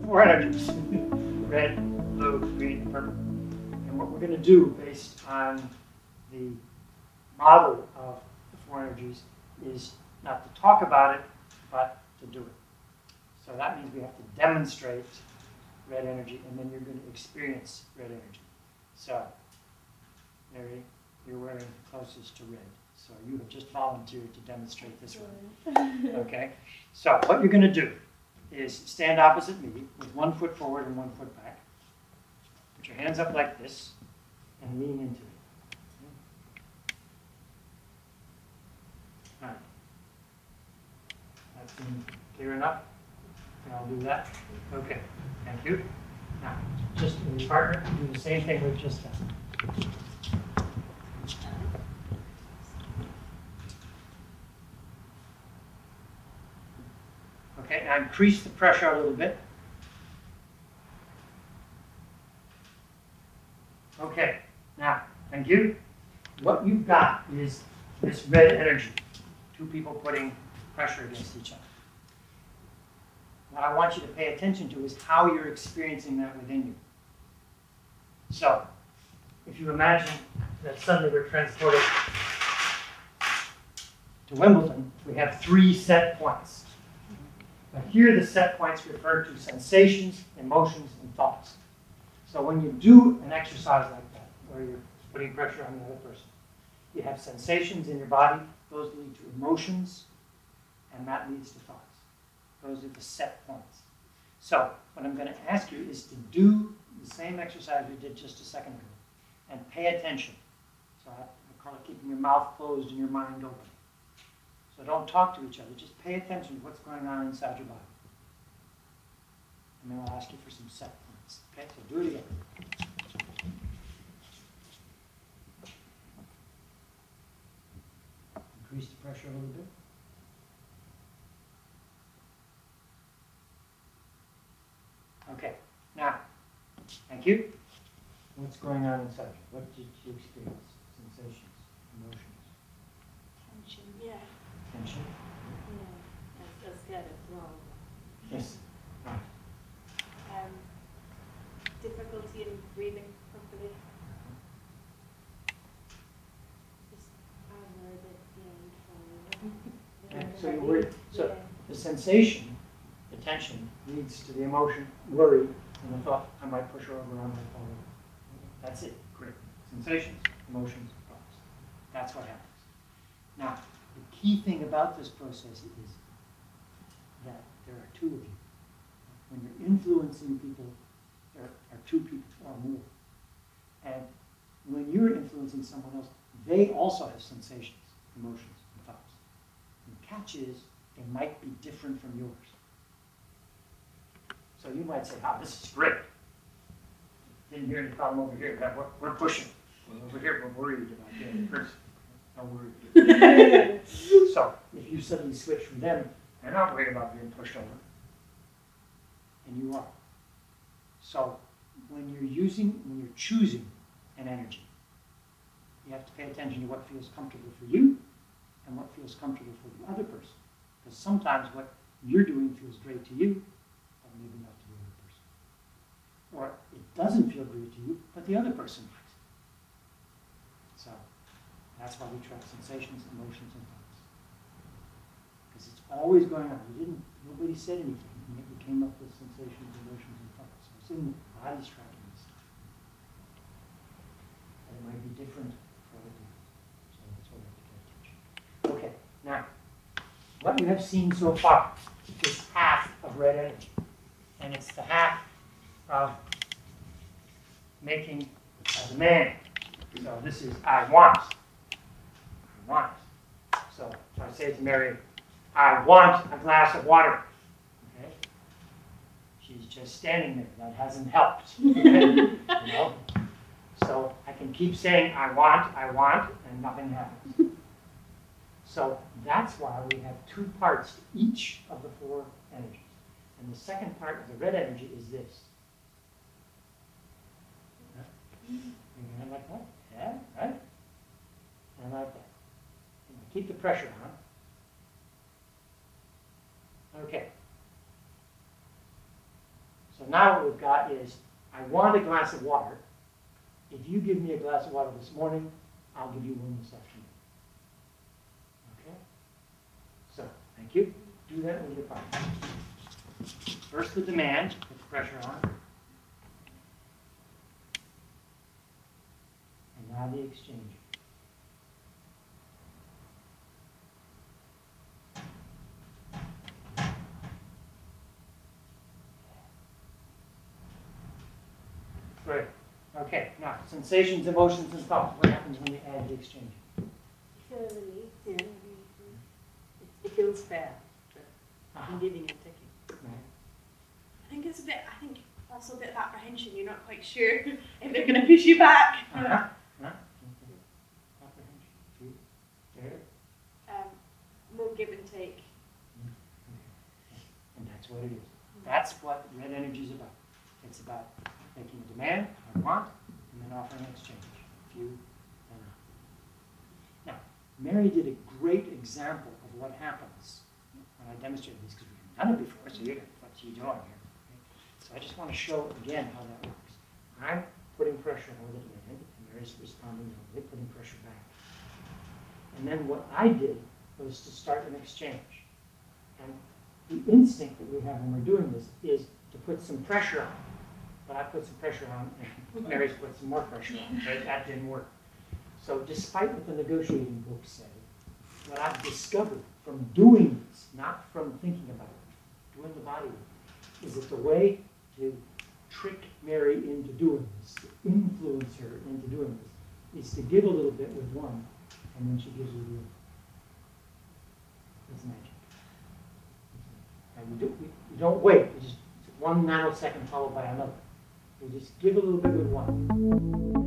four energies, red, blue, green, and purple. And what we're going to do based on the model of the four energies is not to talk about it, but to do it. So that means we have to demonstrate red energy, and then you're going to experience red energy. So, Mary, you're wearing closest to red. So you have just volunteered to demonstrate this one. Okay? So what you're going to do is stand opposite me with 1 foot forward and 1 foot back. Put your hands up like this and lean into it. All right. That seems clear enough? And I'll do that. Okay. Thank you. Now, just with your partner, do the same thing we've just done. Okay, now increase the pressure a little bit. Okay, now, thank you. What you've got is this red energy. Two people putting pressure against each other. What I want you to pay attention to is how you're experiencing that within you. So, if you imagine that suddenly we're transported to Wimbledon, we have 3 set points. But here the set points refer to sensations, emotions, and thoughts. So when you do an exercise like that, where you're putting pressure on the other person, you have sensations in your body, those lead to emotions, and that leads to thoughts. Those are the set points. So what I'm going to ask you is to do the same exercise we did just a second ago, and pay attention. So I call it keeping your mouth closed and your mind open. So don't talk to each other, just pay attention to what's going on inside your body. And then I'll ask you for some set points. Okay, so do it again. Increase the pressure a little bit. Okay, now, thank you. What's going on inside you? What did you experience? Sensations, emotions? Tension, yeah. Tension? Yeah, that's good as well. Yes. Right. Difficulty in breathing properly. Just, I'm worried Okay, so you're worried. So the sensation, the tension, leads to the emotion, worry, and the thought, I might push her over, I might fall over. That's it. Great. Sensations, emotions, thoughts. That's what happens. Now, the key thing about this process is that there are 2 of you. When you're influencing people, there are 2 people or more. And when you're influencing someone else, they also have sensations, emotions, and thoughts. And the catch is, they might be different from yours. So you might say, oh, this is great. Didn't hear any problem over here. We're pushing. Well, over here, we're worried about the other person. Don't worry. So if you suddenly switch from them, they're not worried about being pushed over. And you are. So when you're choosing an energy, you have to pay attention to what feels comfortable for you and what feels comfortable for the other person. Because sometimes what you're doing feels great to you, but maybe not to the other person. Or it doesn't feel great to you, but the other person likes it. So that's why we track sensations, emotions, and thoughts. Because it's always going on. Nobody said anything, and yet you came up with sensations, emotions, and thoughts. So it's in the body's tracking this stuff. And it might be different for other people. So that's why we have to pay attention. Okay, now, what you have seen so far is half of red energy. And it's the half of making a demand. So this is I want. I want. So if I say to Mary, I want a glass of water. Okay? She's just standing there. That hasn't helped. Okay? You know? So I can keep saying I want, and nothing happens. So that's why we have 2 parts to each of the 4 energies. And the second part of the red energy is this. Bring your hand like that. Yeah, right? And like that. And keep the pressure on. Okay. So now what we've got is, I want a glass of water. If you give me a glass of water this morning, I'll give you one this afternoon. Okay? So, thank you. Do that with your partner. First the demand, put the pressure on. And now the exchange. Great. Okay, now sensations, emotions, and thoughts. What happens when you add the exchange? You feel a relief. Yeah. It feels fair. I'm giving and taking. Right. I think it's a bit, I think also a bit of apprehension. You're not quite sure if they're going to push you back. Uh-huh. Apprehension. Two. There. More give and take. And that's what it is. That's what red energy is about. It's about making a demand, I want, and then offering an exchange. Few and I. Now, Mary did a great example of what happens when I demonstrated this, because we've done it before, so you're what are you doing here? Okay? So I just want to show again how that works. I'm putting pressure on the demand, and Mary's responding to it, putting pressure back. And then what I did was to start an exchange. And the instinct that we have when we're doing this is to put some pressure on. But I put some pressure on, and Mary's put some more pressure on. Right? That didn't work. So despite what the negotiating books say, what I've discovered from doing this, not from thinking about it, doing the body work, is that the way to trick Mary into doing this, to influence her into doing this, is to give a little bit with one, and then she gives you the other. It's magic. And you don't wait. You just 1 nanosecond followed by another. You just give a little bit with one.